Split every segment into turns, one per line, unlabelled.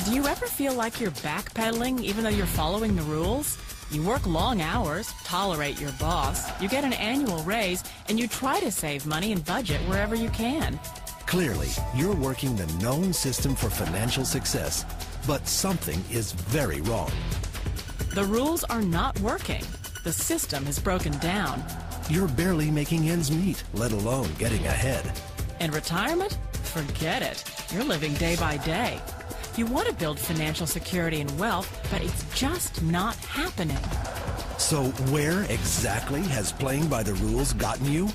Do you ever feel like you're backpedaling even though you're following the rules? You work long hours, tolerate your boss, you get an annual raise, and you try to save money and budget wherever you can.
Clearly, you're working the known system for financial success, but something is very wrong.
The rules are not working. The system is broken down.
You're barely making ends meet, let alone getting ahead.
And retirement? Forget it. You're living day by day. You want to build financial security and wealth, but it's just not happening.
So where exactly has playing by the rules gotten you?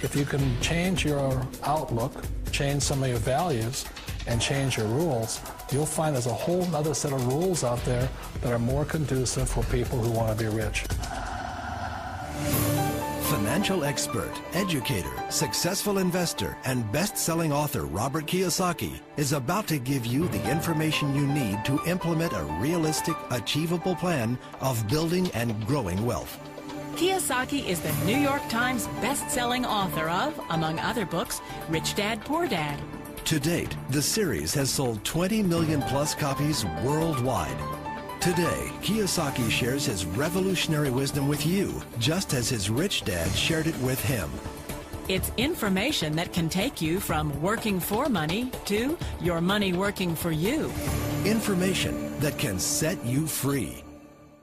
If you can change your outlook, change some of your values, and change your rules, you'll find there's a whole other set of rules out there that are more conducive for people who want to be rich.
Financial expert, educator, successful investor, and best-selling author Robert Kiyosaki is about to give you the information you need to implement a realistic, achievable plan of building and growing wealth.
Kiyosaki is the New York Times best-selling author of, among other books, Rich Dad, Poor Dad.
To date, the series has sold 20 million plus copies worldwide. Today, Kiyosaki shares his revolutionary wisdom with you, just as his rich dad shared it with him.
It's information that can take you from working for money to your money working for you.
Information that can set you free.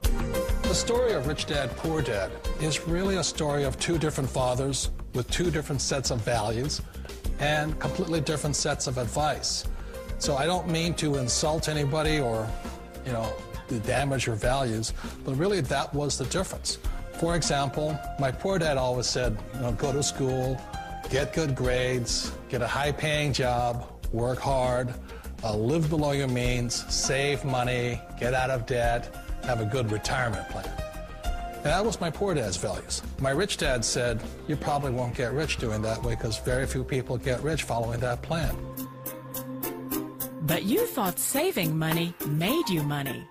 The story of Rich Dad, Poor Dad is really a story of two different fathers with two different sets of values and completely different sets of advice. So I don't mean to insult anybody or, to damage your values, but really that was the difference. For example, my poor dad always said, go to school, get good grades, get a high-paying job, work hard, live below your means, save money, get out of debt, have a good retirement plan. And that was my poor dad's values. My rich dad said, you probably won't get rich doing that way because very few people get rich following that plan.
But you thought saving money made you money.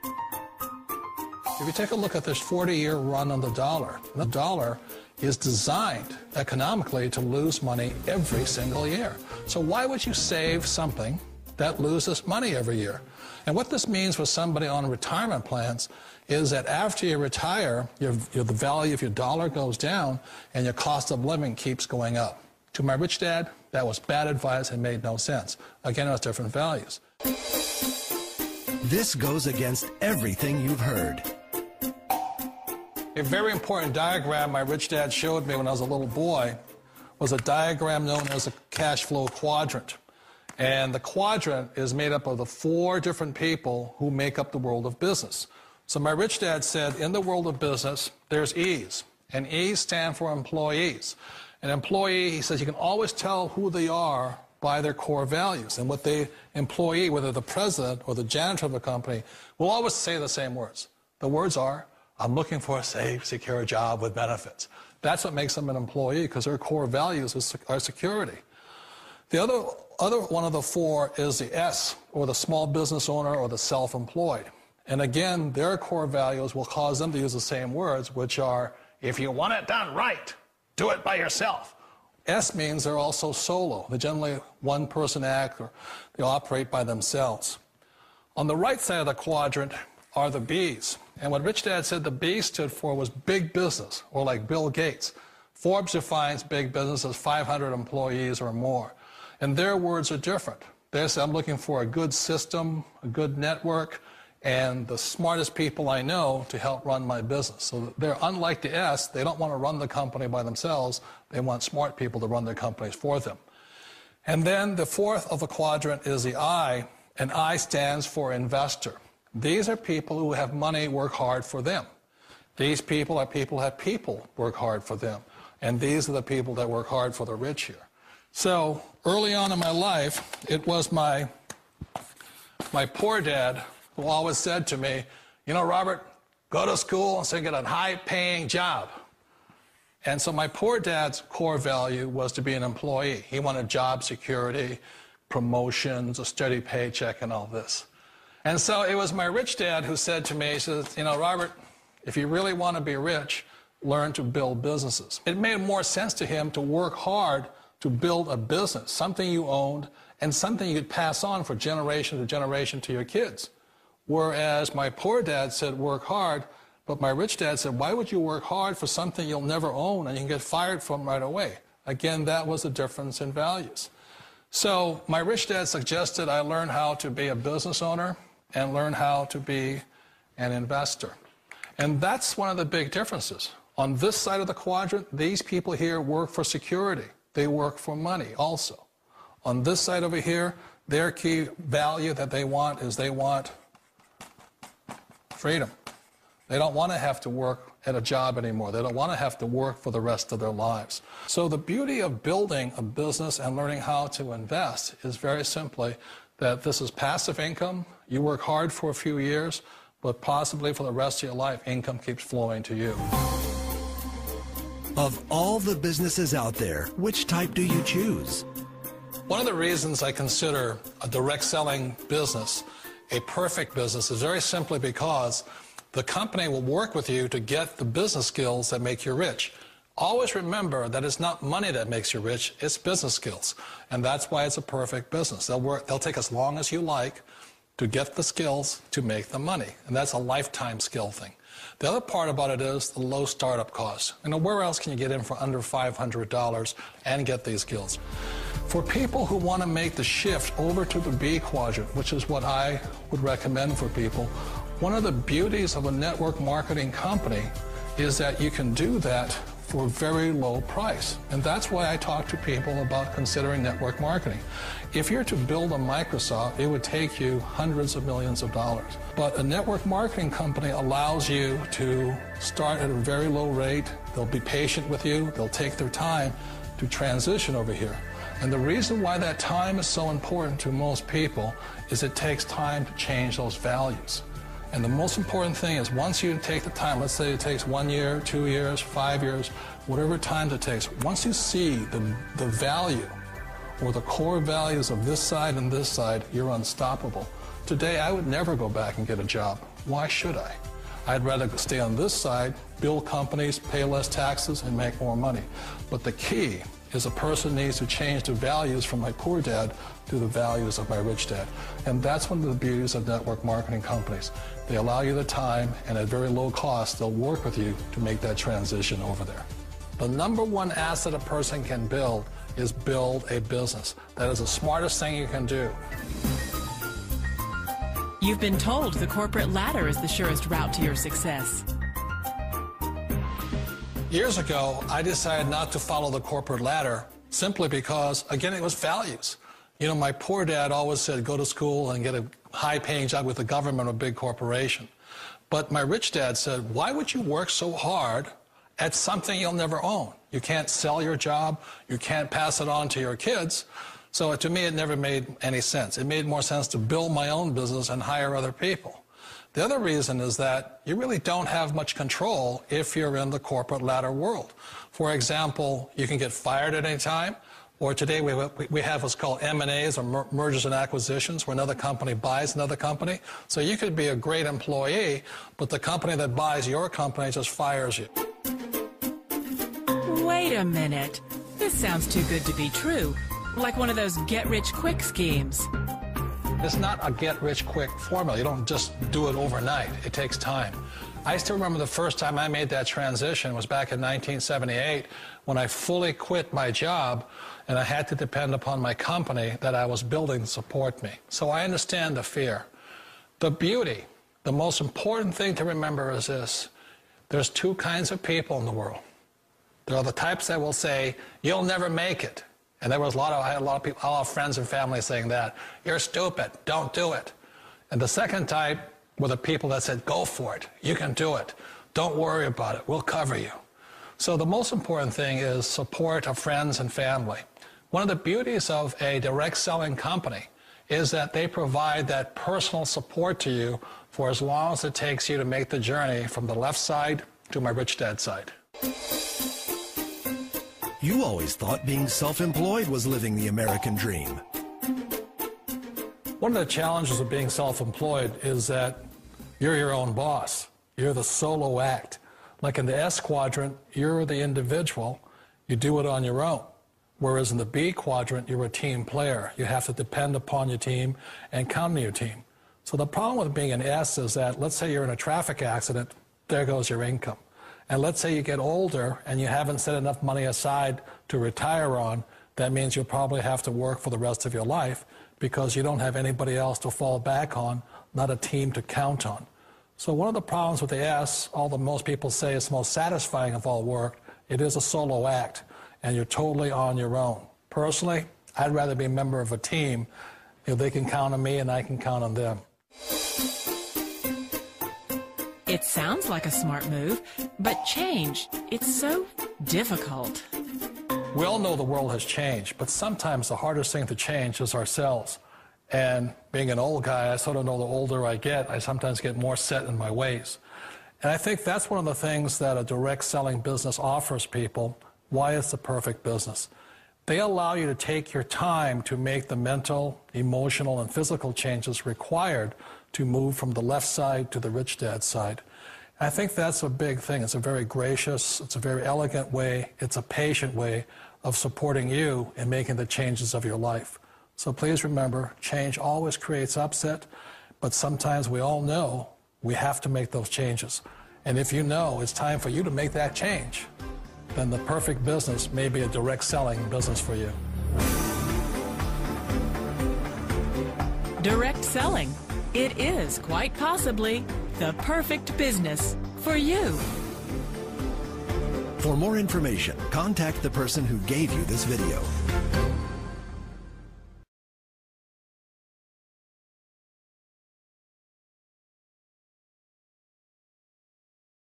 If you take a look at this 40-year run on the dollar is designed economically to lose money every single year. So why would you save something that loses money every year? And what this means for somebody on retirement plans is that after you retire, the value of your dollar goes down and your cost of living keeps going up. To my rich dad, that was bad advice and made no sense. Again, it was different values.
This goes against everything you've heard.
A very important diagram my rich dad showed me when I was a little boy was a diagram known as a cash flow quadrant. And the quadrant is made up of the four different people who make up the world of business. So my rich dad said, in the world of business, there's E's. And E's stand for employees. An employee, he says, you can always tell who they are by their core values. And what the employee, whether the president or the janitor of the company, will always say the same words. The words are, I'm looking for a safe, secure job with benefits. That's what makes them an employee, because their core values are security. The other one of the four is the S, or the small business owner or the self-employed. And again, their core values will cause them to use the same words, which are, if you want it done right, do it by yourself. S means they're also solo. They're generally one-person act, or they operate by themselves. On the right side of the quadrant are the B's. And what Rich Dad said the B stood for was big business, or like Bill Gates. Forbes defines big business as 500 employees or more. And their words are different. They say, I'm looking for a good system, a good network, and the smartest people I know to help run my business. So they're unlike the S. They don't want to run the company by themselves. They want smart people to run their companies for them. And then the fourth of the quadrant is the I, and I stands for investor. These are people who have money work hard for them. These people are people who have people work hard for them. And these are the people that work hard for the rich here. So early on in my life, it was my poor dad who always said to me, Robert, go to school and get a high-paying job. And so my poor dad's core value was to be an employee. He wanted job security, promotions, a steady paycheck, and all this. And so it was my rich dad who said to me, he says, Robert, if you really want to be rich, learn to build businesses. It made more sense to him to work hard to build a business, something you owned, and something you could pass on for generation to generation to your kids. Whereas my poor dad said, work hard, but my rich dad said, why would you work hard for something you'll never own and you can get fired from right away? Again, that was a difference in values. So my rich dad suggested I learn how to be a business owner and learn how to be an investor. And that's one of the big differences. On this side of the quadrant, these people here work for security. They work for money also. On this side over here, their key value that they want is they want freedom. They don't want to have to work at a job anymore. They don't want to have to work for the rest of their lives. So the beauty of building a business and learning how to invest is very simply that this is passive income. You work hard for a few years, but possibly for the rest of your life, income keeps flowing to you.
Of all the businesses out there, which type do you choose?
One of the reasons I consider a direct selling business a perfect business is very simply because the company will work with you to get the business skills that make you rich. Always remember that it's not money that makes you rich, it's business skills. And that's why it's a perfect business. They'll take as long as you like to get the skills to make the money. And that's a lifetime skill thing. The other part about it is the low startup cost. You know, where else can you get in for under $500 and get these skills? For people who want to make the shift over to the B quadrant, which is what I would recommend for people, one of the beauties of a network marketing company is that you can do that for a very low price. And that's why I talk to people about considering network marketing. If you're to build a Microsoft, it would take you hundreds of millions of dollars. But a network marketing company allows you to start at a very low rate. They'll be patient with you. They'll take their time to transition over here. And the reason why that time is so important to most people is it takes time to change those values. And the most important thing is once you take the time, let's say it takes 1 year, 2 years, 5 years, whatever time it takes, once you see the value or the core values of this side and this side, you're unstoppable. Today, I would never go back and get a job. Why should I? I'd rather stay on this side, build companies, pay less taxes, and make more money. But the key is a person needs to change the values from my poor dad to the values of my rich dad. And that's one of the beauties of network marketing companies. They allow you the time, and at very low cost, they'll work with you to make that transition over there. The number one asset a person can build is build a business. That is the smartest thing you can do.
You've been told the corporate ladder is the surest route to your success.
Years ago, I decided not to follow the corporate ladder simply because, again, it was values. You know, my poor dad always said, go to school and get a high-paying job with the government or a big corporation. But my rich dad said, why would you work so hard at something you'll never own? You can't sell your job. You can't pass it on to your kids. So to me, it never made any sense. It made more sense to build my own business and hire other people. The other reason is that you really don't have much control if you're in the corporate ladder world. For example, you can get fired at any time, or today we have what's called M&As, or mergers and acquisitions, where another company buys another company. So you could be a great employee, but the company that buys your company just fires you.
Wait a minute. This sounds too good to be true. Like one of those get-rich-quick schemes.
It's not a get-rich-quick formula. You don't just do it overnight. It takes time. I still remember the first time I made that transition was back in 1978 when I fully quit my job and I had to depend upon my company that I was building to support me. So I understand the fear. The beauty, the most important thing to remember is this. There's two kinds of people in the world. There are the types that will say, you'll never make it. And there was I had a lot of people, a lot of friends and family saying that. You're stupid, don't do it. And the second type were the people that said, go for it, you can do it. Don't worry about it, we'll cover you. So the most important thing is support of friends and family. One of the beauties of a direct selling company is that they provide that personal support to you for as long as it takes you to make the journey from the left side to my rich dad side.
You always thought being self-employed was living the American dream.
One of the challenges of being self-employed is that you're your own boss. You're the solo act. Like in the S quadrant, you're the individual. You do it on your own. Whereas in the B quadrant, you're a team player. You have to depend upon your team and count on your team. So the problem with being an S is that, let's say you're in a traffic accident, there goes your income. And let's say you get older and you haven't set enough money aside to retire on, that means you'll probably have to work for the rest of your life because you don't have anybody else to fall back on, not a team to count on. So one of the problems with the S, although most people say it's the most satisfying of all work, it is a solo act, and you're totally on your own. Personally, I'd rather be a member of a team. They can count on me and I can count on them.
It sounds like a smart move, but change, it's so difficult.
We all know the world has changed, but sometimes the hardest thing to change is ourselves. And being an old guy, I sort of know the older I get, I sometimes get more set in my ways. And I think that's one of the things that a direct selling business offers people, why it's the perfect business. They allow you to take your time to make the mental, emotional, and physical changes required to move from the left side to the rich dad side. And I think that's a big thing. It's a very gracious, it's a very elegant way, it's a patient way of supporting you in making the changes of your life. So please remember, change always creates upset, but sometimes we all know we have to make those changes. And if you know it's time for you to make that change, then the perfect business may be a direct selling business for you.
Direct selling. It is quite possibly the perfect business for you.
For more information, contact the person who gave you this video.